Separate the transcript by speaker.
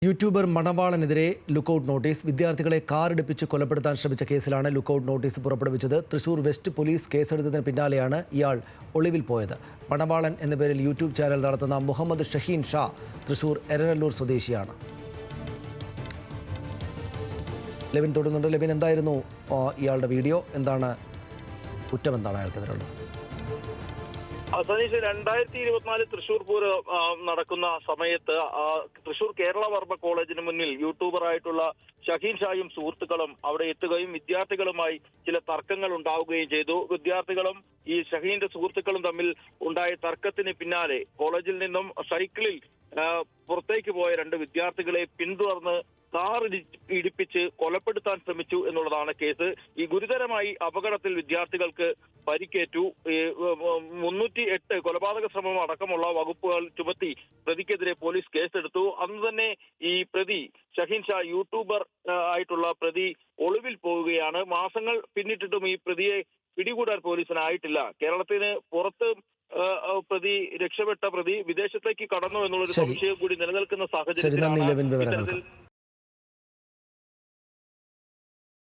Speaker 1: YouTuber മണവാളനെതിരെ lookout notice. വിദ്യാർത്ഥികളെ കാറിടിപ്പിച്ച് കൊലപ്പെടുത്താൻ ശ്രമിച്ച കേസിലാണ് ലുക്കൌട്ട് നോട്ടീസ് പുറപ്പെടുവിച്ചത്. തൃശൂർ വെസ്റ്റ് പോലീസ് കേസെടുത്തതിന് പിന്നാലെയാണ് ഇയാൾ ഒളിവിൽ പോയത്. മണവാളൻ എന്ന പേരിൽ യൂട്യൂബ് ചാനൽ നടത്തുന്ന മുഹമ്മദ് ഷഹീൻ ഷാ തൃശൂർ എരനല്ലൂർ സ്വദേശിയാണ്. ലെവിൻ തൊടുന്നുണ്ട്. ലെവിൻ, എന്തായിരുന്നു ഇയാളുടെ വീഡിയോ? എന്താണ് കുറ്റം? എന്താണ് അയാൾക്കെതിരുള്ളത്?
Speaker 2: സതീഷ്, 2024 തൃശൂർ പൂരം നടക്കുന്ന സമയത്ത് തൃശൂർ കേരളവർമ്മ കോളേജിന് മുന്നിൽ യൂട്യൂബറായിട്ടുള്ള ഷഹീൻ ഷായും സുഹൃത്തുക്കളും അവിടെ എത്തുകയും വിദ്യാർത്ഥികളുമായി ചില തർക്കങ്ങൾ ഉണ്ടാവുകയും ചെയ്തു. വിദ്യാർത്ഥികളും ഈ ഷഹീന്റെ സുഹൃത്തുക്കളും തമ്മിൽ ഉണ്ടായ തർക്കത്തിന് പിന്നാലെ കോളേജിൽ നിന്നും സൈക്കിളിൽ പുറത്തേക്ക് പോയ രണ്ട് വിദ്യാർത്ഥികളെ പിന്തുടർന്ന് കാർ ഇടിപ്പിച്ച് കൊലപ്പെടുത്താൻ ശ്രമിച്ചു എന്നുള്ളതാണ് കേസ്. ഈ ഗുരുതരമായി അപകടത്തിൽ വിദ്യാർത്ഥികൾക്ക് പരിക്കേറ്റു. 308 കൊലപാതക ശ്രമം അടക്കമുള്ള വകുപ്പുകൾ ചുമത്തി പ്രതിക്കെതിരെ പോലീസ് കേസെടുത്തു. അന്ന് തന്നെ ഈ പ്രതി ഷഹീൻ ഷാ, യൂട്യൂബർ ആയിട്ടുള്ള പ്രതി, ഒളിവിൽ പോവുകയാണ്. മാസങ്ങൾ പിന്നിട്ടിട്ടും ഈ പ്രതിയെ പിടികൂടാൻ പോലീസിനായിട്ടില്ല. കേരളത്തിന് പുറത്ത് രക്ഷപ്പെട്ട പ്രതി വിദേശത്തേക്ക് കടന്നു എന്നുള്ളൊരു സംശയം കൂടി നിലനിൽക്കുന്ന സാഹചര്യത്തിലാണ്